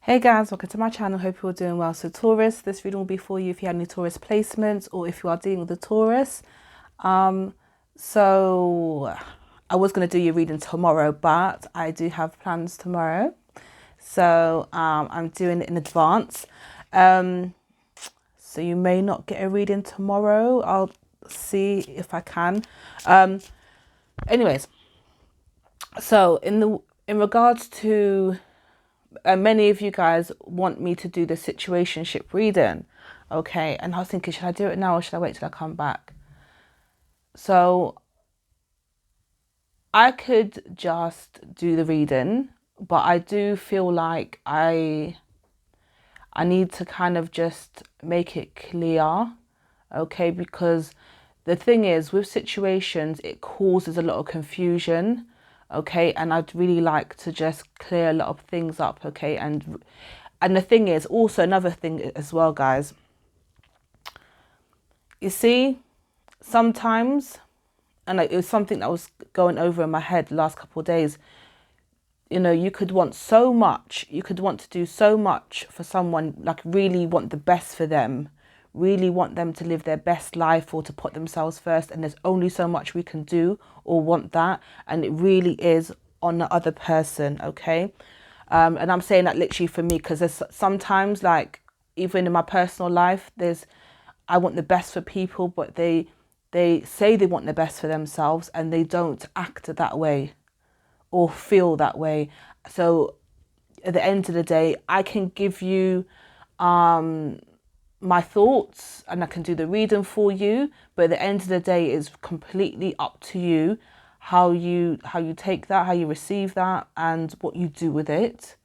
Hey guys, welcome to my channel. Hope you're doing well. So Taurus, this reading will be for you if you had any Taurus placements or if you are dealing with a Taurus. So I was going to do your reading tomorrow, but I do have plans tomorrow. So I'm doing it in advance. So you may not get a reading tomorrow. I'll see if I can. Anyways, so in regards to many of you guys want me to do the situationship reading, okay? And I was thinking, should I do it now or should I wait till I come back? So I could just do the reading, but I do feel like I need to kind of just make it clear, okay? Because the thing is, with situations, it causes a lot of confusion, okay? And I'd really like to just clear a lot of things up, okay? And the thing is, also another thing as well, guys, you see, sometimes, and it was something that was going over in my head the last couple of days, you know, you could want so much, you could want to do so much for someone, like really want the best for them, really want them to live their best life or to put themselves first, and there's only so much we can do or want that, and it really is on the other person, okay? And I'm saying that literally for me, because there's sometimes, like, even in my personal life, I want the best for people, but they say they want the best for themselves and they don't act that way or feel that way. So at the end of the day, I can give you my thoughts and I can do the reading for you, but at the end of the day, it's completely up to you how you take that, how you receive that, and what you do with it,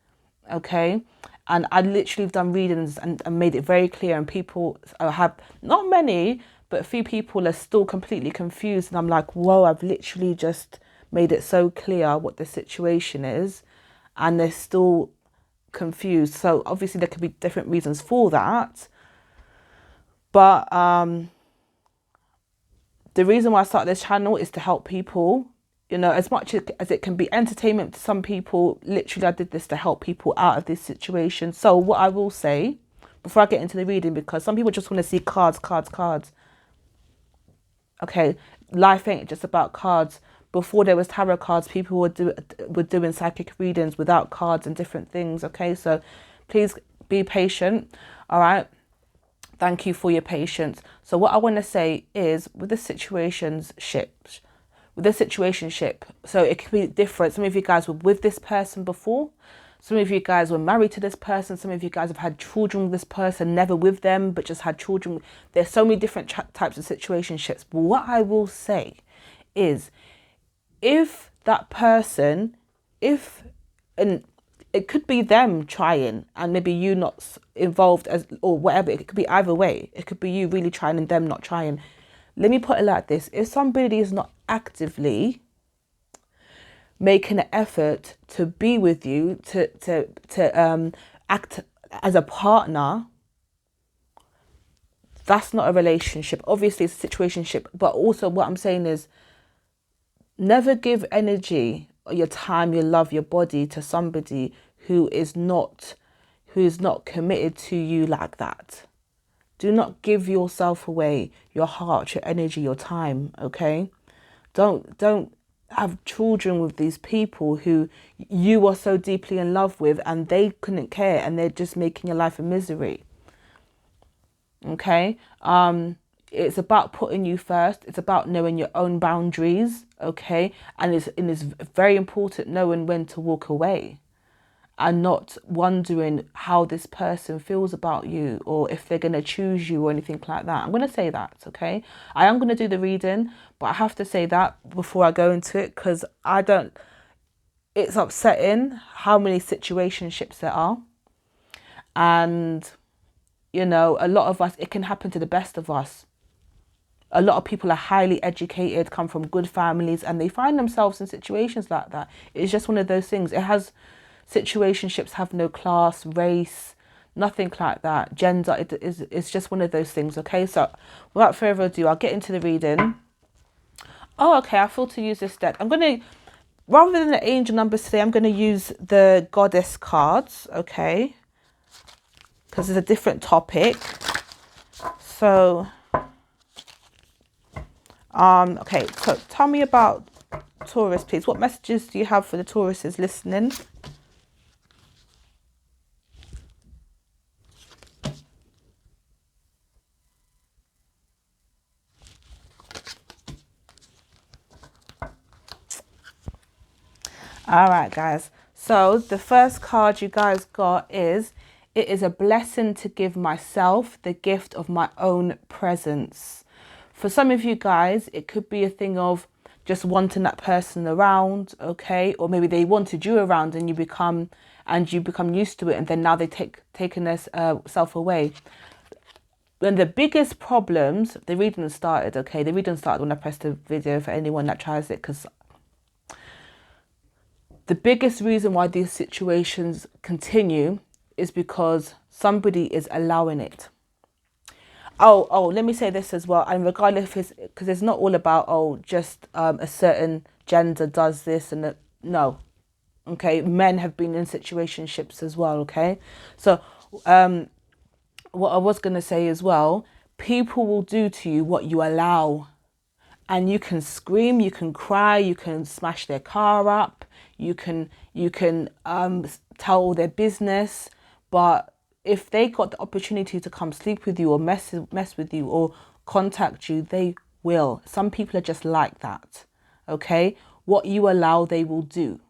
okay? And I literally have done readings and made it very clear, and people have, not many, but a few people are still completely confused, and I'm like, whoa, I've literally just made it so clear what the situation is, and they're still confused. So obviously there could be different reasons for that, but the reason why I started this channel is to help people. You know, as much as it can be entertainment to some people, literally I did this to help people out of this situation. So what I will say, before I get into the reading, because some people just want to see cards. Okay, life ain't just about cards. Before there was tarot cards, people were doing psychic readings without cards and different things, okay? So please be patient, all right? Thank you for your patience. So what I want to say is, with the situationship, so it could be different. Some of you guys were with this person before. Some of you guys were married to this person. Some of you guys have had children with this person, never with them, but just had children. There's so many different types of situationships. But what I will say is, if that person, and it could be them trying and maybe you not involved as or whatever, it could be either way. It could be you really trying and them not trying. Let me put it like this: if somebody is not actively making an effort to be with you, to act as a partner, that's not a relationship. Obviously it's a situationship, but also what I'm saying is, never give energy, your time, your love, your body to somebody who is not committed to you like that. Do not give yourself away, your heart, your energy, your time, okay? Don't have children with these people who you are so deeply in love with and they couldn't care and they're just making your life a misery. Okay? It's about putting you first. It's about knowing your own boundaries, okay? And it's very important knowing when to walk away and not wondering how this person feels about you or if they're going to choose you or anything like that. I'm going to say that, okay? I am going to do the reading, but I have to say that before I go into it, because it's upsetting how many situationships there are. And, you know, a lot of us, it can happen to the best of us. A lot of people are highly educated, come from good families, and they find themselves in situations like that. It's just one of those things. Situationships have no class, race, nothing like that. Gender, it's just one of those things, okay? So without further ado, I'll get into the reading. Oh, okay, I thought to use this deck. I'm going to, rather than the angel numbers today, I'm going to use the goddess cards, okay? because it's a different topic. So, okay, so tell me about Taurus, please. What messages do you have for the Tauruses listening? All right, guys. So the first card you guys got is, it is a blessing to give myself the gift of my own presence. For some of you guys, it could be a thing of just wanting that person around, okay? Or maybe they wanted you around and you become used to it, and then now they taken their self away. When the biggest problems, the reading started, okay? The reading started when I pressed the video for anyone that tries it, because the biggest reason why these situations continue is because somebody is allowing it. Oh, let me say this as well. And regardless if it's, because it's not all about, just a certain gender does this and that. No. Okay. Men have been in situationships as well. Okay. So, what I was going to say as well, people will do to you what you allow. And you can scream, you can cry, you can smash their car up, you can tell all their business, but if they got the opportunity to come sleep with you or mess with you or contact you, they will. Some people are just like that. Okay, what you allow, they will do.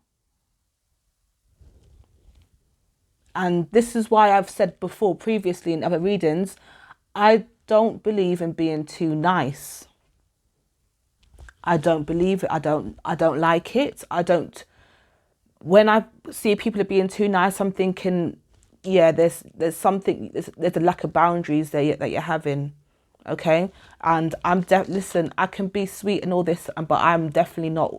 And this is why I've said before, previously in other readings, I don't believe in being too nice. I don't believe it. I don't like it. When I see people are being too nice, I'm thinking, yeah, there's a lack of boundaries there that you're having. Okay. And listen, I can be sweet and all this, but I'm definitely not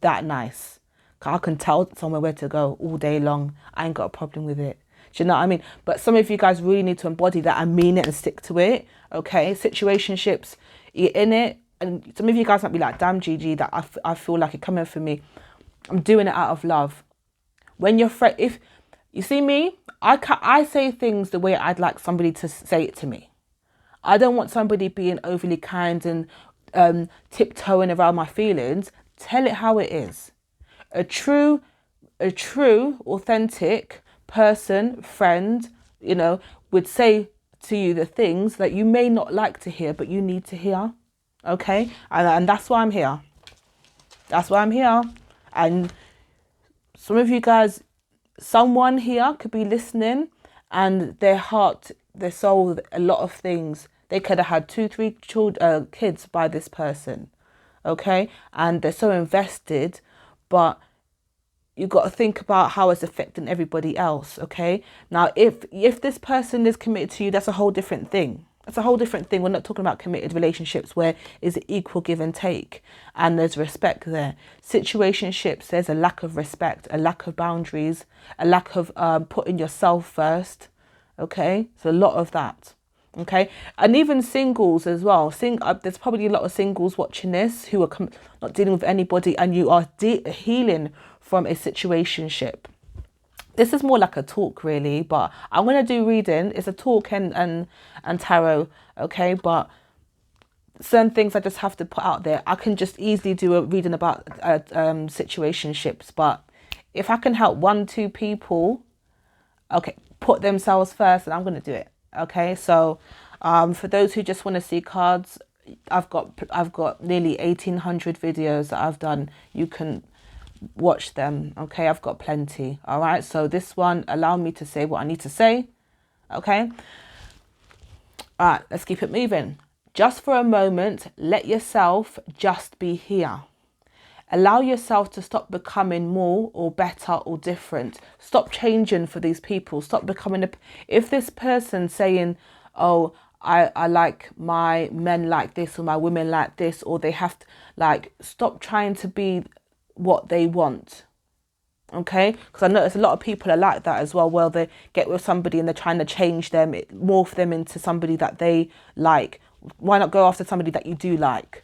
that nice. I can tell someone where to go all day long. I ain't got a problem with it. Do you know what I mean? But some of you guys really need to embody that and mean it and stick to it. Okay. Situationships, you're in it. And some of you guys might be like, damn, Gigi, that I feel like it coming for me. I'm doing it out of love. When you're if you see me, I say things the way I'd like somebody to say it to me. I don't want somebody being overly kind and tiptoeing around my feelings. Tell it how it is. A true, authentic person, friend, would say to you the things that you may not like to hear, but you need to hear. Okay, and that's why I'm here. That's why I'm here. And some of you guys, someone here could be listening, and their heart, their soul, a lot of things. They could have had 2-3 kids by this person. Okay, and they're so invested, but you've got to think about how it's affecting everybody else. Okay, now if this person is committed to you, that's a whole different thing. That's a whole different thing. We're not talking about committed relationships where is equal give and take and there's respect there. Situationships, there's a lack of respect, a lack of boundaries, a lack of putting yourself first. Okay, so a lot of that. Okay, and even singles as well. There's probably a lot of singles watching this who are not dealing with anybody, and you are healing from a situationship. This is more like a talk, really, but I'm going to do reading. It's a talk and tarot, okay? But certain things I just have to put out there. I can just easily do a reading about situationships, but if I can help 1-2 people, okay, put themselves first, and I'm going to do it, okay? So for those who just want to see cards, I've got nearly 1,800 videos that I've done. You can watch them, okay? I've got plenty. All right, so this one allow me to say what I need to say. Okay, all right, let's keep it moving. Just for a moment, let yourself just be here. Allow yourself to stop becoming more or better or different. Stop changing for these people. Stop becoming if this person saying, oh, I like my men like this or my women like this, or they have to, stop trying to be what they want. Okay, because I notice a lot of people are like that as well. Well, they get with somebody and they're trying to change them, morph them into somebody that they like. Why not go after somebody that you do like,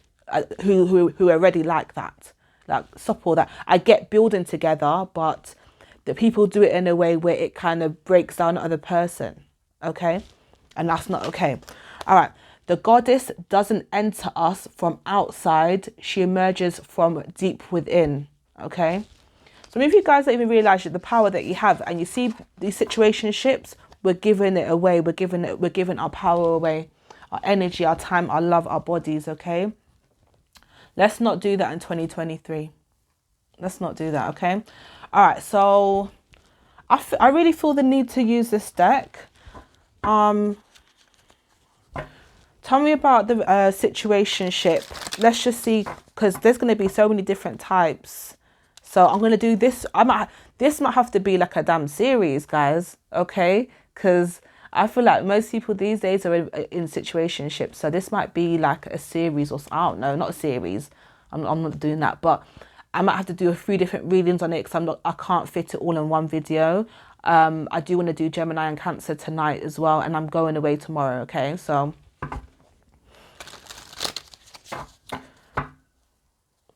who already like that? Like, stop all that. I get building together, but that people do it in a way where it kind of breaks down the other person. Okay? And that's not okay. All right. The goddess doesn't enter us from outside. She emerges from deep within. Okay? So if you guys don't even realize the power that you have, and you see these situationships, we're giving it away. We're giving our power away, our energy, our time, our love, our bodies. Okay? Let's not do that in 2023. Let's not do that. Okay? All right. So I really feel the need to use this deck. Tell me about the situationship. Let's just see, because there's going to be so many different types. So I'm going to do this. This might have to be like a damn series, guys. Okay? Because I feel like most people these days are in situationships. So this might be like a series, or I don't know, not a series. I'm not doing that. But I might have to do a few different readings on it, because I can't fit it all in one video. I do want to do Gemini and Cancer tonight as well. And I'm going away tomorrow. Okay? So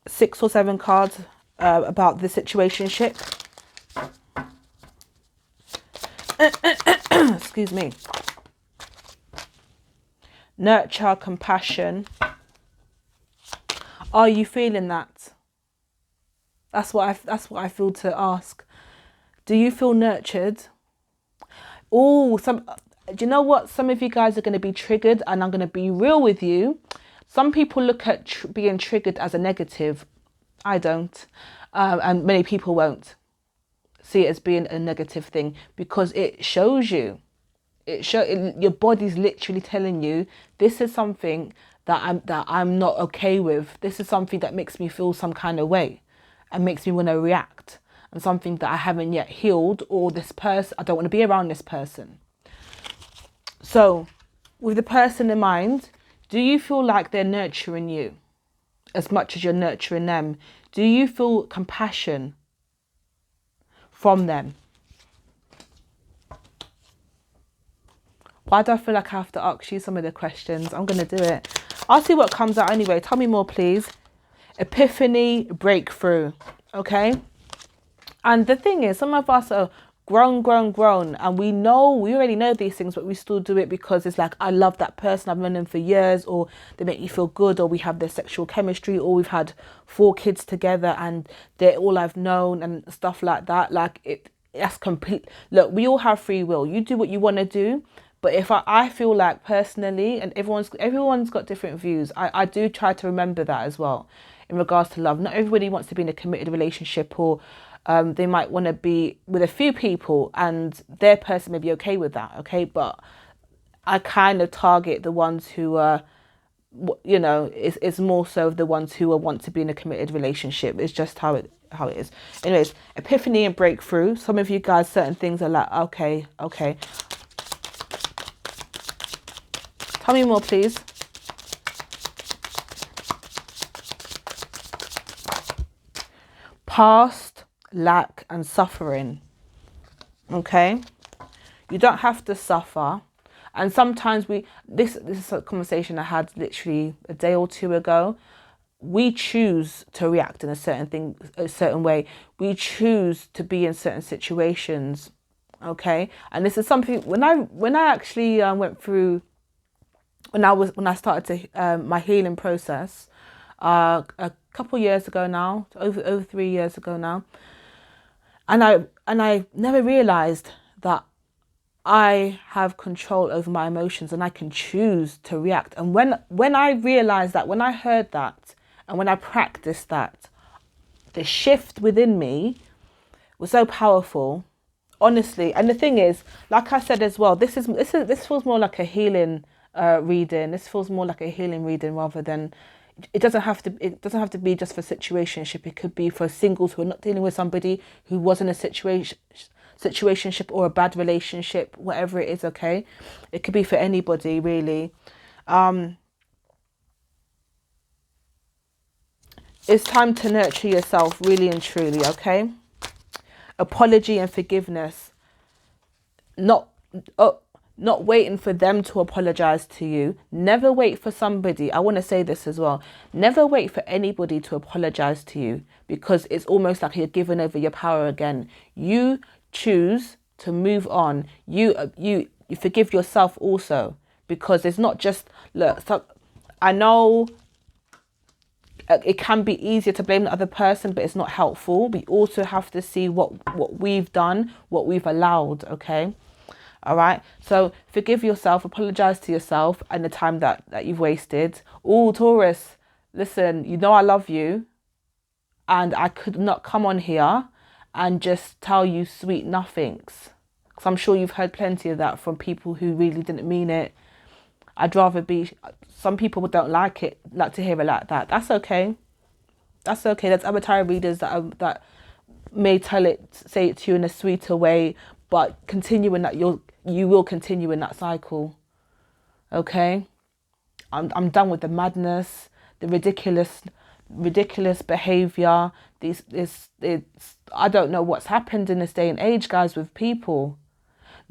6 or 7 cards about the situationship. Excuse me. Nurture, compassion. Are you feeling that? That's what I feel to ask. Do you feel nurtured? Oh, do you know what? Some of you guys are going to be triggered, and I'm going to be real with you. Some people look at being triggered as a negative. I don't. And many people won't see it as being a negative thing, because it shows you. Your body's literally telling you, this is something that I'm not okay with. This is something that makes me feel some kind of way and makes me want to react. And something that I haven't yet healed, or this person, I don't want to be around this person. So with the person in mind, do you feel like they're nurturing you as much as you're nurturing them? Do you feel compassion from them? Why do I feel like I have to ask you some of the questions? I'm going to do it. I'll see what comes out anyway. Tell me more, please. Epiphany, breakthrough. Okay? And the thing is, some of us are grown, and we already know these things, but we still do it because it's like, I love that person, I've known them for years, or they make me feel good, or we have their sexual chemistry, or we've had 4 kids together and they're all I've known and stuff like that. Like that's complete. Look, we all have free will. You do what you want to do. But if I feel like personally, and everyone's got different views, I do try to remember that as well in regards to love. Not everybody wants to be in a committed relationship, or they might want to be with a few people and their person may be okay with that. Okay. But I kind of target the ones who are, you know, it's more so the ones who want to be in a committed relationship. It's just how it is. Anyways, epiphany and breakthrough. Some of you guys, certain things are like, okay. Tell me more, please. Past, lack, and suffering. Okay? You don't have to suffer. And sometimes this is a conversation I had literally a day or 2 ago. We choose to react in a certain way. We choose to be in certain situations. Okay? And this is something, when I actually went through, when I started my healing process a couple years ago now, over 3 years ago now, and I never realized that I have control over my emotions and I can choose to react. And when I realized that, when I heard that, and when I practiced that, the shift within me was so powerful, honestly. And the thing is, like I said as well, this feels more like a healing reading. This feels more like a healing reading rather than, it doesn't have to be just for situationship. It could be for singles who are not dealing with somebody who was in a situationship or a bad relationship, whatever it is. Okay, it could be for anybody really. It's time to nurture yourself really and truly. Okay, apology and forgiveness. not waiting for them to apologize to you. Never wait for somebody. I want to say this as well. Never wait for anybody to apologize to you, because it's almost like you're giving over your power again. You choose to move on. You forgive yourself also, because it's not just, look, so I know it can be easier to blame the other person, but it's not helpful. We also have to see what we've done, what we've allowed, okay? All right, so forgive yourself, apologize to yourself and the time that you've wasted. Oh, Taurus, listen, you know I love you, and I could not come on here and just tell you sweet nothings, because I'm sure you've heard plenty of that from people who really didn't mean it. I'd rather be, some people don't like to hear it like that. That's okay. That's okay. There's other tarot readers that may say it to you in a sweeter way, but continuing that, you will continue in that cycle. Okay, I'm done with the madness, the ridiculous behavior. I don't know what's happened in this day and age, guys, with people.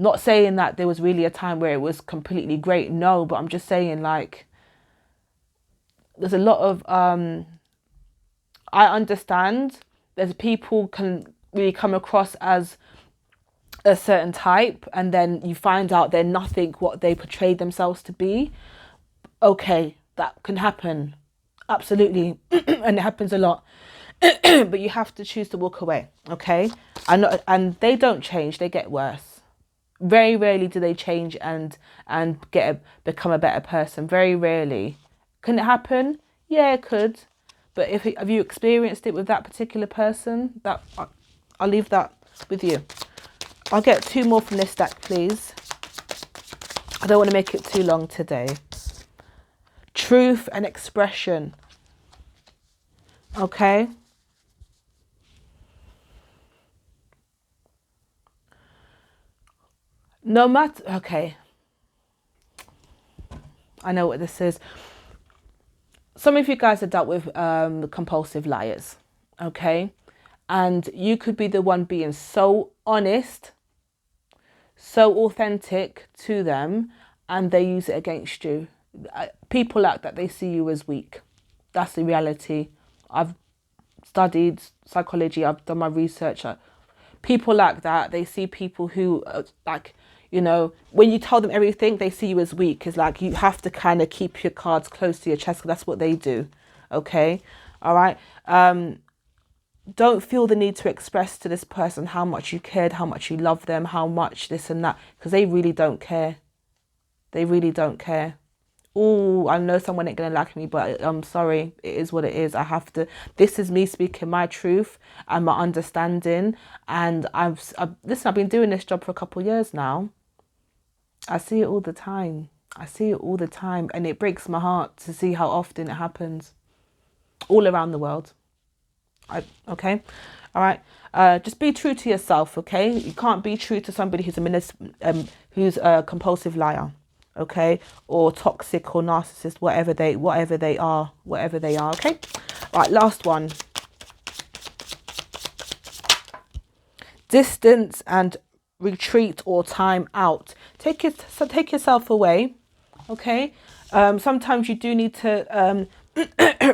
Not saying that there was really a time where it was completely great, no, but I'm just saying, like, there's a lot of I understand there's people can really come across as a certain type, and then you find out they're nothing what they portrayed themselves to be. Okay, that can happen, absolutely. And it happens a lot. But you have to choose to walk away, okay? And they don't change, they get worse. Very rarely do they change and become a better person. Very rarely. Can it happen? Yeah, it could. But have you experienced it with that particular person? I'll leave that with you. I'll get 2 more from this deck, please. I don't want to make it too long today. Truth and expression. Okay. No matter, okay. I know what this is. Some of you guys have dealt with compulsive liars, okay? And you could be the one being so honest, so authentic to them, and they use it against you. People like that, they see you as weak. That's the reality. I've studied psychology, I've done my research. People like that, they see people who like, you know, when you tell them everything, they see you as weak. It's like you have to kind of keep your cards close to your chest, because that's what they do. Okay, all right. Don't feel the need to express to this person how much you cared, how much you love them, how much this and that, because they really don't care. They really don't care. Oh, I know someone ain't gonna like me, but I'm sorry. It is what it is. I have to. This is me speaking my truth and my understanding. And listen. I've been doing this job for a couple of years now. I see it all the time. I see it all the time, and it breaks my heart to see how often it happens, all around the world. Okay, all right. Just be true to yourself. Okay, you can't be true to somebody who's a compulsive liar. Okay, or toxic or narcissist, whatever they are. Okay, all right. Last one. Distance and retreat or time out. Take yourself away. Okay. Sometimes you do need to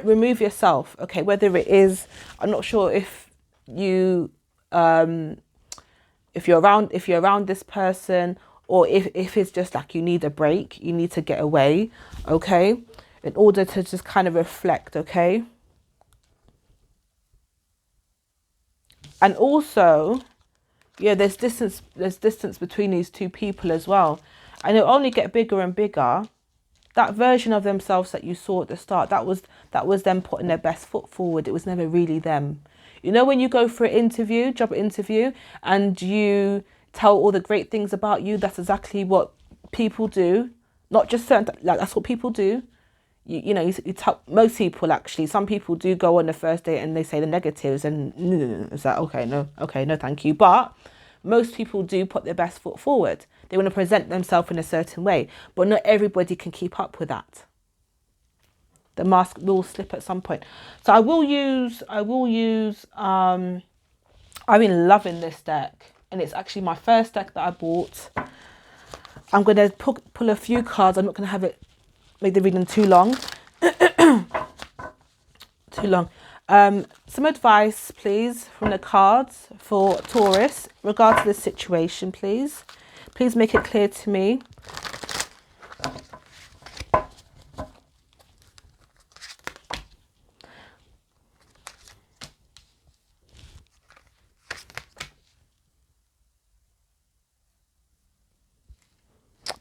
remove yourself. Okay, whether it is, I'm not sure if you if you're around this person, or if it's just like you need a break, you need to get away, okay, in order to just kind of reflect, okay. And also, yeah, there's distance between these two people as well, and it'll only get bigger and bigger. That version of themselves that you saw at the start, that was them putting their best foot forward. It was never really them. You know, when you go for an job interview, and you tell all the great things about you, that's exactly what people do. Not just certain, like, that's what people do. You know, you tell most people, actually, some people do go on the first date and they say the negatives, and it's like, okay, no, thank you. But most people do put their best foot forward. They want to present themselves in a certain way, but not everybody can keep up with that. The mask will slip at some point. So I will use, I've been loving this deck, and it's actually my first deck that I bought. I'm going to pull a few cards. I'm not going to have it, make the reading too long. Too long. Some advice, please, from the cards for Taurus in regard to the situation, please. Please make it clear to me.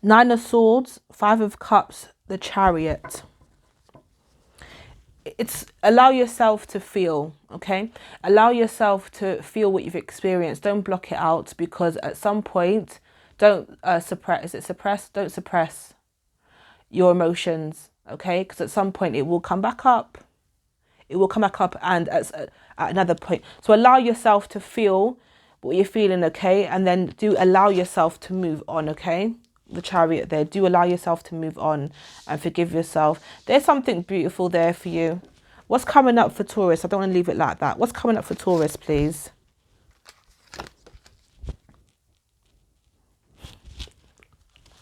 Nine of Swords, Five of Cups, the Chariot. It's allow yourself to feel, okay? Allow yourself to feel what you've experienced. Don't block it out, because at some point, don't suppress. Is it suppress? Don't suppress your emotions, okay? Because at some point it will come back up. It will come back up, and at another point. So allow yourself to feel what you're feeling, okay? And then do allow yourself to move on, okay? The Chariot there. Do allow yourself to move on and forgive yourself. There's something beautiful there for you. What's coming up for Taurus? I don't want to leave it like that. What's coming up for Taurus, please?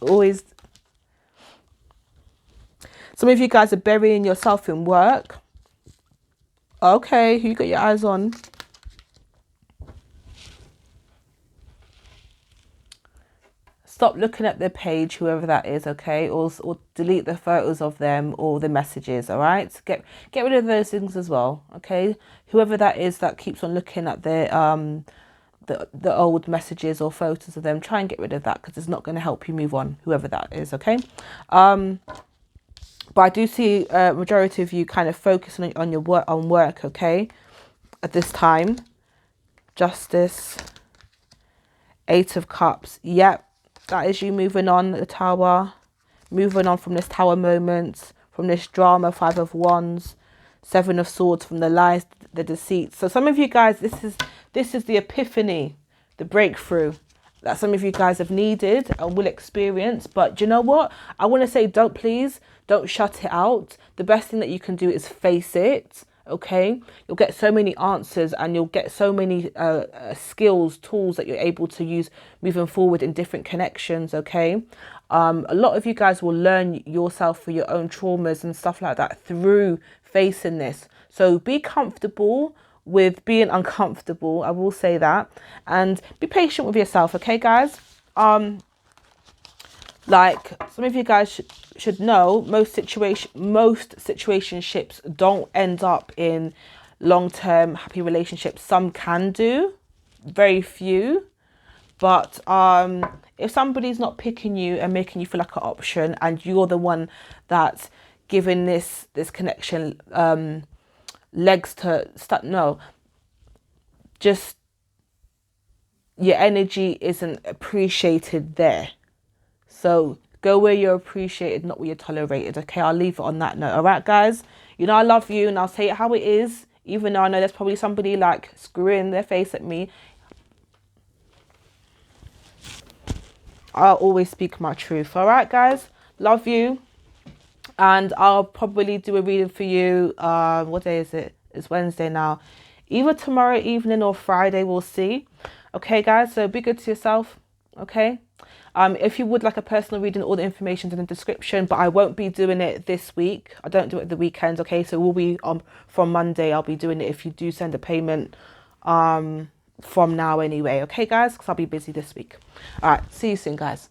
Always. Some of you guys are burying yourself in work. Okay, who you got your eyes on? Stop looking at their page, whoever that is, okay? Or delete the photos of them or the messages, all right? Get rid of those things as well, okay? Whoever that is that keeps on looking at their the old messages or photos of them, try and get rid of that, because it's not going to help you move on, whoever that is, okay? But I do see a majority of you kind of focusing on your work, okay? At this time. Justice. Eight of Cups. Yep. That is you moving on, the Tower. Moving on from this Tower moment. From this drama. Five of Wands. Seven of Swords, from the lies, the deceit. So some of you guys, this is the epiphany, the breakthrough that some of you guys have needed and will experience. But do you know what? I want to say, don't shut it out. The best thing that you can do is face it. Okay, you'll get so many answers, and you'll get so many skills, tools that you're able to use moving forward in different connections. Okay, a lot of you guys will learn yourself for your own traumas and stuff like that through facing this. So be comfortable with being uncomfortable, I will say that, and be patient with yourself, okay guys? Like some of you guys should know, most situationships don't end up in long-term happy relationships. Some can do, very few, but if somebody's not picking you and making you feel like an option, and you're the one that's giving this connection legs to start, no, just your energy isn't appreciated there. So go where you're appreciated, not where you're tolerated. Okay, I'll leave it on that note. All right, guys, you know I love you, and I'll say it how it is, even though I know there's probably somebody like screwing their face at me. I'll always speak my truth. All right, guys, love you. And I'll probably do a reading for you. What day is it? It's Wednesday now. Either tomorrow evening or Friday, we'll see. Okay, guys, so be good to yourself. Okay. If you would like a personal reading, all the information's in the description, but I won't be doing it this week. I don't do it the weekends. Okay, so we'll be from Monday. I'll be doing it if you do send a payment from now anyway. Okay, guys, because I'll be busy this week. All right, see you soon, guys.